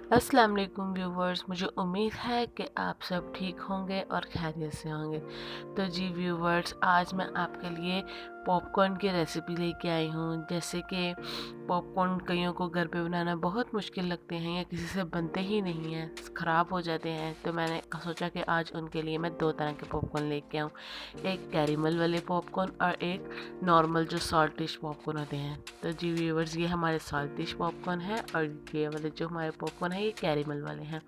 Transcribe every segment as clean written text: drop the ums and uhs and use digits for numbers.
अस्सलाम वालेकुम व्यूवर्स, मुझे उम्मीद है कि आप सब ठीक होंगे और खैरियत से होंगे। तो जी व्यूवर्स, आज मैं आपके लिए पॉपकॉर्न की रेसिपी लेके आई हूँ। जैसे कि पॉपकॉर्न कईयों को घर पे बनाना बहुत मुश्किल लगते हैं या किसी से बनते ही नहीं हैं, ख़राब हो जाते हैं। तो मैंने सोचा कि आज उनके लिए मैं दो तरह के पॉपकॉर्न लेके आऊँ, एक कैरेमल वाले पॉपकॉर्न और एक नॉर्मल जो सॉल्टिश पॉपकॉर्न होते हैं। तो जी व्यूवर्स, ये हमारे सॉल्टिश पॉपकॉर्न है और ये वाले जो हमारे पॉपकॉर्न है ये कैरेमल वाले हैं।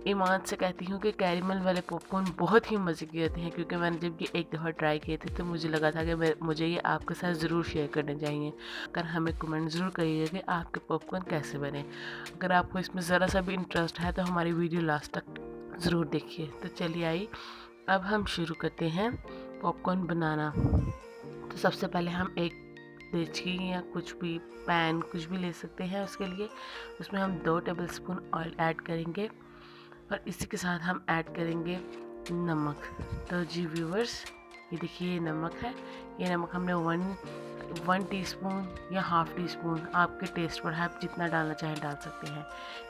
ईमान से कहती हूँ कि कैरेमल वाले पॉपकॉर्न बहुत ही मज़े के होते हैं, क्योंकि मैंने जब ये एक दफ़ा ट्राई किए थे तो मुझे लगा था कि मुझे ये आपके साथ ज़रूर शेयर करने चाहिए। अगर हमें कमेंट ज़रूर करिएगा कि आपके पॉपकॉर्न कैसे बने। अगर आपको इसमें ज़रा सा भी इंटरेस्ट है तो हमारी वीडियो लास्ट तक ज़रूर देखिए। तो चलिए आई, अब हम शुरू करते हैं पॉपकॉर्न बनाना। तो सबसे पहले हम एक देचकी या कुछ भी पैन कुछ भी ले सकते हैं। उसके लिए उसमें हम 2 टेबलस्पून ऑयल ऐड करेंगे और इसी के साथ हम ऐड करेंगे नमक। तो जी व्यूवर्स, ये देखिए ये नमक है। ये नमक हमने वन टीस्पून या हाफ़ टी स्पून, आपके टेस्ट पर है, आप जितना डालना चाहें डाल सकते हैं।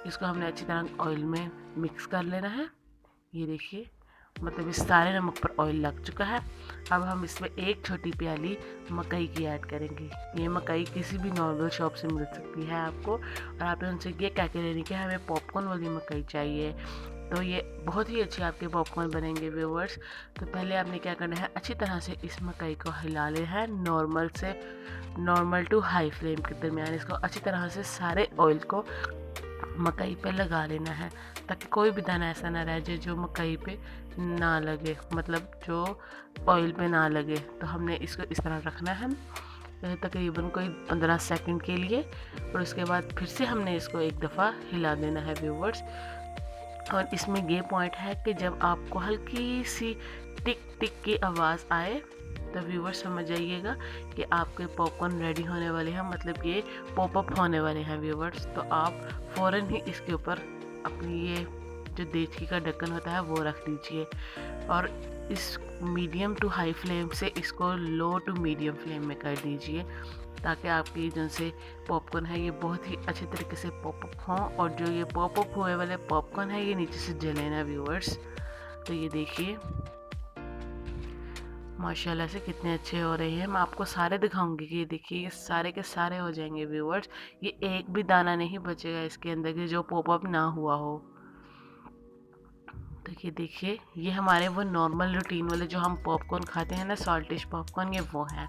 इसको हमने अच्छी तरह ऑयल में मिक्स कर लेना है। ये देखिए, मतलब इस सारे नमक पर ऑयल लग चुका है। अब हम इसमें एक छोटी प्याली मकई की ऐड करेंगे। ये मकई किसी भी नॉर्मल शॉप से मिल सकती है आपको, और आपने उनसे ये कह के लेनी कि हमें पॉपकॉर्न वाली मकई चाहिए। तो ये बहुत ही अच्छे आपके पॉपकॉर्न बनेंगे व्यूवर्स। तो पहले आपने क्या करना है, अच्छी तरह से इस मकई को हिला लेना है। नॉर्मल टू हाई फ्लेम के दरमियान इसको अच्छी तरह से सारे ऑयल को मकई पे लगा लेना है, ताकि कोई भी दाना ऐसा ना रह जाए जो मकई पे ना लगे, मतलब जो ऑयल पे ना लगे। तो हमने इसको इस तरह रखना है तकरीबन कोई 15 सेकंड के लिए, और उसके बाद फिर से हमने इसको एक दफ़ा हिला देना है व्यूवर्स। और इसमें ये पॉइंट है कि जब आपको हल्की सी टिक टिक की आवाज़ आए तो व्यूवर्स समझ जाइएगा कि आपके पॉपकॉर्न रेडी होने वाले हैं, मतलब ये पॉप अप होने वाले हैं व्यूवर्स। तो आप फ़ौरन ही इसके ऊपर अपनी ये जो देचकी का ढक्कन होता है वो रख दीजिए, और इस मीडियम टू हाई फ्लेम से इसको लो टू मीडियम फ्लेम में कर दीजिए, ताकि आपकी जो से पॉपकॉर्न है ये बहुत ही अच्छे तरीके से पॉप अप हों, और जो ये पॉप अप हुए वाले पॉपकॉर्न है ये नीचे से जले ना व्यूवर्स। तो ये देखिए माशाल्लाह से कितने अच्छे हो रहे हैं। मैं आपको सारे दिखाऊंगी कि ये देखिए ये सारे के सारे हो जाएंगे व्यूवर्स। ये एक भी दाना नहीं बचेगा इसके अंदर के जो पॉप अप ना हुआ हो। तो ये देखिए, ये हमारे वो नॉर्मल रूटीन वाले जो हम पॉपकॉर्न खाते हैं ना, सॉल्टिश पॉपकॉर्न, ये वो है।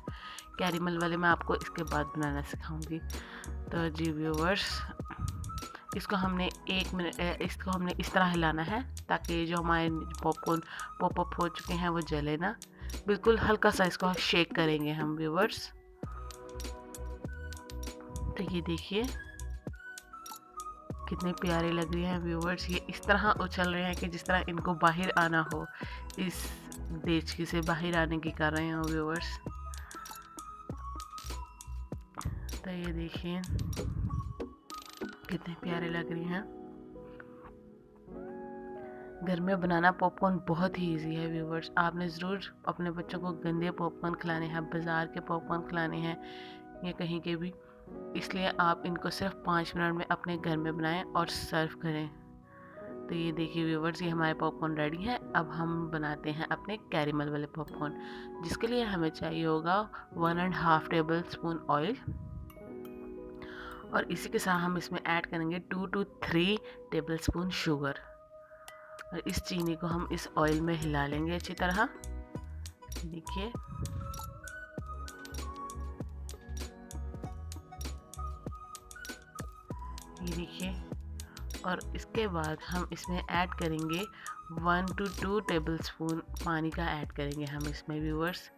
कैरेमल वाले मैं आपको इसके बाद बनाना सिखाऊंगी। तो जी व्यूवर्स, इसको हमने 1 मिनट इसको हमने इस तरह हिलाना है ताकि जो हमारे पॉपकॉर्न पॉप अप हो चुके हैं वो जले ना। बिल्कुल हल्का सा इसको शेक करेंगे हम व्यूवर्स। तो ये देखिए कितने प्यारे लग रहे हैं व्यूवर्स। ये इस तरह उछल रहे हैं कि जिस तरह इनको बाहर आना हो, इस देचकी से बाहर आने की कर रहे हो व्यूवर्स। तो ये देखिए कितने प्यारे लग रही हैं। घर में बनाना पॉपकॉर्न बहुत ही इजी है व्यूवर्स। आपने ज़रूर अपने बच्चों को गंदे पॉपकॉर्न खिलाने हैं, बाज़ार के पॉपकॉर्न खिलाने हैं या कहीं के भी, इसलिए आप इनको सिर्फ 5 मिनट में अपने घर में बनाएं और सर्व करें। तो ये देखिए व्यूवर्स, ये हमारे पॉपकॉर्न रेडी है। अब हम बनाते हैं अपने कैरेमल वाले पॉपकॉर्न, जिसके लिए हमें चाहिए होगा 1.5 टेबल स्पून ऑयल, और इसी के साथ हम इसमें ऐड करेंगे 2 to 3 टेबल स्पून शुगर। और इस चीनी को हम इस ऑयल में हिला लेंगे अच्छी तरह। देखिए ये देखिए, और इसके बाद हम इसमें ऐड करेंगे 1 to 2 टेबल स्पून पानी का ऐड करेंगे हम इसमें व्यूवर्स।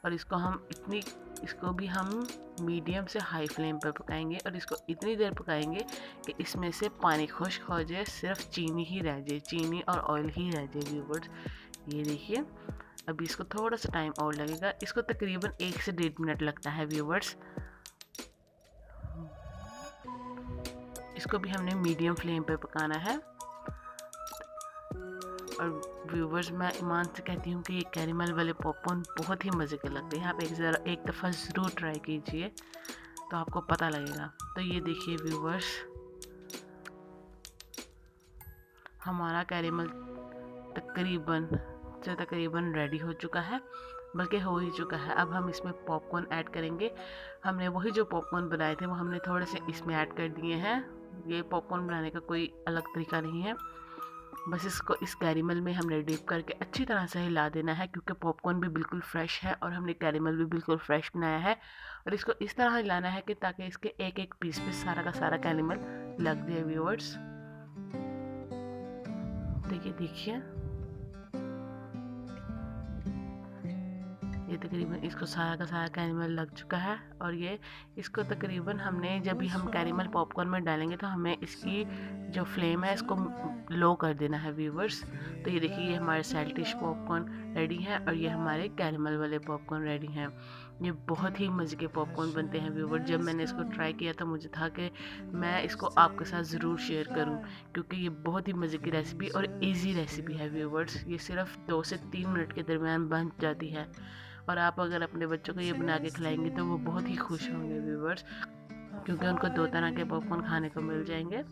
और इसको भी हम मीडियम से हाई फ्लेम पर पकाएंगे, और इसको इतनी देर पकाएंगे कि इसमें से पानी खुश्क हो जाए, सिर्फ चीनी ही रह जाए, चीनी और ऑयल ही रह जाए व्यूवर्स। ये देखिए, अभी इसको थोड़ा सा टाइम और लगेगा, इसको तकरीबन 1 से 1.5 मिनट लगता है व्यूवर्स। इसको भी हमने मीडियम फ्लेम पर पकाना है। और व्यूवर्स, मैं ईमान से कहती हूँ कि ये कैरेमल वाले पॉपकॉर्न बहुत ही मज़े के लगते हैं। आप एक दफ़ा ज़रूर ट्राई कीजिए तो आपको पता लगेगा। तो ये देखिए व्यूवर्स, हमारा कैरेमल तकरीबन रेडी हो चुका है, बल्कि हो ही चुका है। अब हम इसमें पॉपकॉर्न ऐड करेंगे। हमने वही जो पॉपकॉर्न बनाए थे वो हमने थोड़े से इसमें ऐड कर दिए हैं। ये पॉपकॉर्न बनाने का कोई अलग तरीका नहीं है, बस इसको इस कैरेमल में हमने डिप करके अच्छी तरह से हिला देना है, क्योंकि पॉपकॉर्न भी बिल्कुल फ्रेश है और हमने कैरेमल भी बिल्कुल फ्रेश बनाया है। और इसको इस तरह हिलाना है कि ताकि इसके एक एक पीस पे सारा का सारा कैरेमल लग जाए व्यूअर्स। देखिए देखिए, ये तकरीबन इसको सारा का सारा कैरेमल लग चुका है। और ये इसको तकरीबन हमने जब भी हम कैरेमल पॉपकॉर्न में डालेंगे तो हमें इसकी जो फ्लेम है इसको लो कर देना है व्यूवर्स। तो ये देखिए, ये हमारे सेल्टिश पॉपकॉर्न रेडी है और ये हमारे कैरेमल वाले पॉपकॉर्न रेडी हैं। ये बहुत ही मज़े के पॉपकॉर्न बनते हैं व्यूवर। जब मैंने इसको ट्राई किया तो मुझे था कि मैं इसको आपके साथ ज़रूर शेयर करूं, क्योंकि ये बहुत ही मज़े की रेसिपी और इजी रेसिपी है व्यूवर्स। ये सिर्फ 2 से 3 मिनट के दरमियान बन जाती है और आप अगर अपने बच्चों को ये बना के खिलाएंगे तो वो बहुत ही खुश होंगे व्यूवर्स, क्योंकि उनको 2 तरह के पॉपकॉर्न खाने को मिल जाएंगे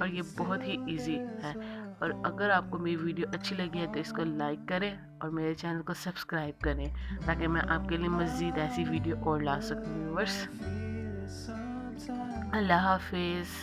और ये बहुत ही इजी है। और अगर आपको मेरी वीडियो अच्छी लगी है तो इसको लाइक करें और मेरे चैनल को सब्सक्राइब करें, ताकि मैं आपके लिए मज़ीद ऐसी वीडियो और ला सकूँ व्यूवर्स। अल्लाह हाफिज़।